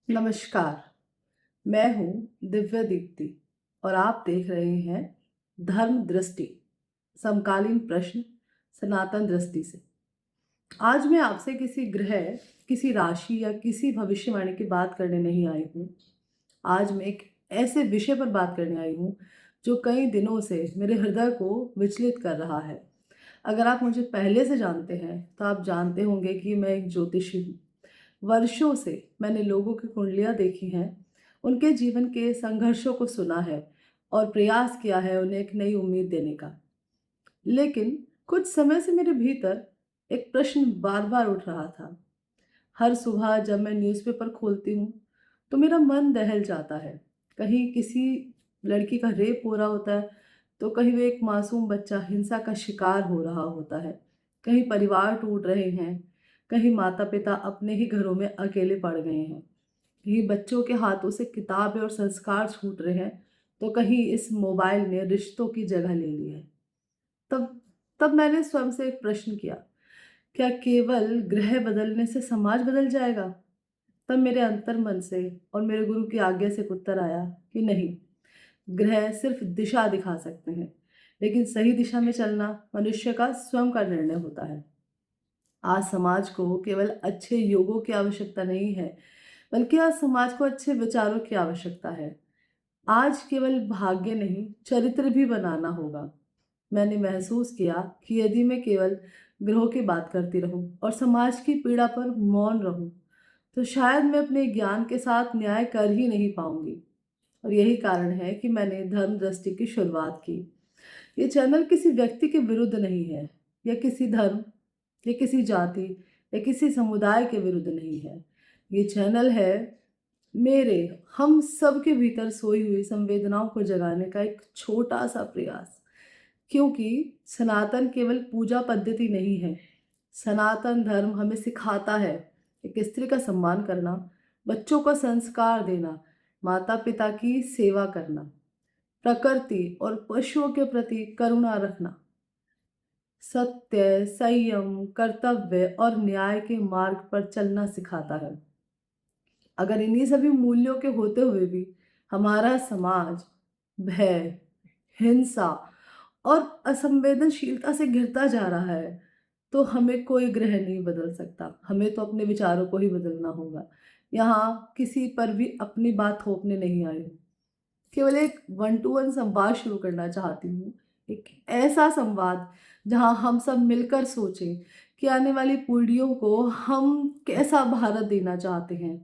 नमस्कार, मैं हूँ दिव्या दीप्ति और आप देख रहे हैं धर्म दृष्टि समकालीन प्रश्न सनातन दृष्टि से। आज मैं आपसे किसी ग्रह, किसी राशि या किसी भविष्यवाणी की बात करने नहीं आई हूँ। आज मैं एक ऐसे विषय पर बात करने आई हूँ जो कई दिनों से मेरे हृदय को विचलित कर रहा है। अगर आप मुझे पहले से जानते हैं तो आप जानते होंगे कि मैं एक ज्योतिषी हूँ। वर्षों से मैंने लोगों की कुंडलियाँ देखी हैं, उनके जीवन के संघर्षों को सुना है और प्रयास किया है उन्हें एक नई उम्मीद देने का। लेकिन कुछ समय से मेरे भीतर एक प्रश्न बार बार उठ रहा था। हर सुबह जब मैं न्यूज़पेपर खोलती हूँ तो मेरा मन दहल जाता है। कहीं किसी लड़की का रेप हो रहा होता है, तो कहीं वो एक मासूम बच्चा हिंसा का शिकार हो रहा होता है। कहीं परिवार टूट रहे हैं, कहीं माता पिता अपने ही घरों में अकेले पड़ गए हैं, कहीं बच्चों के हाथों से किताबें और संस्कार छूट रहे हैं, तो कहीं इस मोबाइल ने रिश्तों की जगह ले ली है। तब तब मैंने स्वयं से एक प्रश्न किया, क्या केवल ग्रह बदलने से समाज बदल जाएगा? तब मेरे अंतर मन से और मेरे गुरु की आज्ञा से एक उत्तर आया कि नहीं, ग्रह सिर्फ दिशा दिखा सकते हैं, लेकिन सही दिशा में चलना मनुष्य का स्वयं का निर्णय होता है। आज समाज को केवल अच्छे योगों की आवश्यकता नहीं है, बल्कि आज समाज को अच्छे विचारों की आवश्यकता है। आज केवल भाग्य नहीं, चरित्र भी बनाना होगा। मैंने महसूस किया कि यदि मैं केवल ग्रहों की बात करती रहूं और समाज की पीड़ा पर मौन रहूं, तो शायद मैं अपने ज्ञान के साथ न्याय कर ही नहीं पाऊंगी। और यही कारण है कि मैंने धर्म दृष्टि की शुरुआत की। ये चैनल किसी व्यक्ति के विरुद्ध नहीं है, या किसी धर्म, या किसी जाति, या किसी समुदाय के विरुद्ध नहीं है। ये चैनल है मेरे, हम सब के भीतर सोई हुई संवेदनाओं को जगाने का एक छोटा सा प्रयास। क्योंकि सनातन केवल पूजा पद्धति नहीं है। सनातन धर्म हमें सिखाता है एक स्त्री का सम्मान करना, बच्चों को संस्कार देना, माता पिता की सेवा करना, प्रकृति और पशुओं के प्रति करुणा रखना, सत्य, संयम, कर्तव्य और न्याय के मार्ग पर चलना सिखाता है। अगर इन्हीं सभी मूल्यों के होते हुए भी हमारा समाज भय, हिंसा और असंवेदनशीलता से घिरता जा रहा है, तो हमें कोई ग्रह नहीं बदल सकता। हमें तो अपने विचारों को ही बदलना होगा। यहाँ किसी पर भी अपनी बात थोपने नहीं आई हूँ। केवल एक वन टू वन संवाद शुरू करना चाहती हूँ। एक ऐसा संवाद जहाँ हम सब मिलकर सोचें कि आने वाली पीढ़ियों को हम कैसा भारत देना चाहते हैं।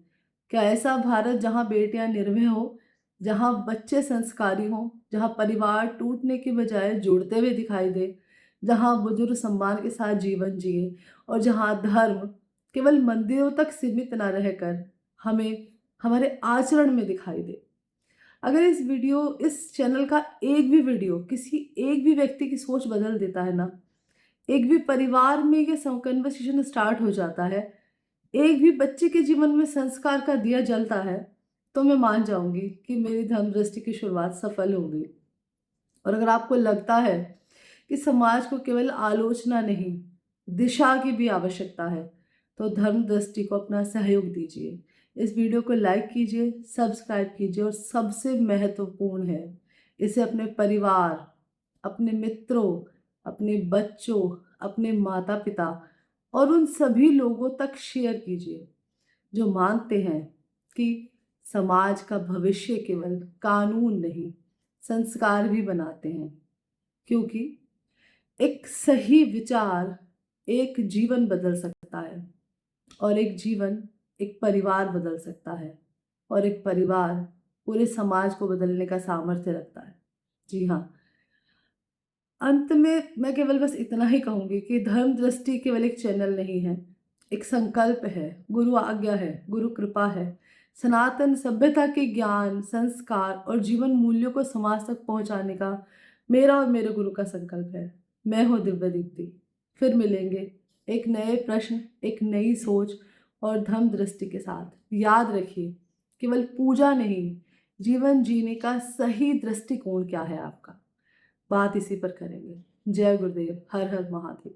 क्या ऐसा भारत जहाँ बेटियां निर्भय हो, जहाँ बच्चे संस्कारी हों, जहाँ परिवार टूटने के बजाय जुड़ते हुए दिखाई दे, जहाँ बुजुर्ग सम्मान के साथ जीवन जिए और जहाँ धर्म केवल मंदिरों तक सीमित ना रहकर हमें हमारे आचरण में दिखाई दे। अगर इस चैनल का एक भी वीडियो किसी एक भी व्यक्ति की सोच बदल देता है ना, एक भी परिवार में ये कन्वर्सेशन स्टार्ट हो जाता है, एक भी बच्चे के जीवन में संस्कार का दिया जलता है, तो मैं मान जाऊंगी कि मेरी धर्म दृष्टि की शुरुआत सफल हो गई। और अगर आपको लगता है कि समाज को केवल आलोचना नहीं, दिशा की भी आवश्यकता है, तो धर्म दृष्टि को अपना सहयोग दीजिए। इस वीडियो को लाइक कीजिए, सब्सक्राइब कीजिए और सबसे महत्वपूर्ण है, इसे अपने परिवार, अपने मित्रों, अपने बच्चों, अपने माता पिता और उन सभी लोगों तक शेयर कीजिए जो मानते हैं कि समाज का भविष्य केवल कानून नहीं, संस्कार भी बनाते हैं। क्योंकि एक सही विचार एक जीवन बदल सकता है, और एक जीवन एक परिवार बदल सकता है, और एक परिवार पूरे समाज को बदलने का सामर्थ्य रखता है। जी हाँ, अंत में मैं केवल बस इतना ही कहूँगी कि धर्म दृष्टि केवल एक चैनल नहीं है, एक संकल्प है, गुरु आज्ञा है, गुरु कृपा है। सनातन सभ्यता के ज्ञान, संस्कार और जीवन मूल्यों को समाज तक पहुंचाने का मेरा और मेरे गुरु का संकल्प है। मैं हूँ दिव्या दीप्ति। फिर मिलेंगे एक नए प्रश्न, एक नई सोच और धर्म दृष्टि के साथ। याद रखिए, केवल पूजा नहीं, जीवन जीने का सही दृष्टिकोण क्या है आपका, बात इसी पर करेंगे। जय गुरुदेव, हर हर महादेव।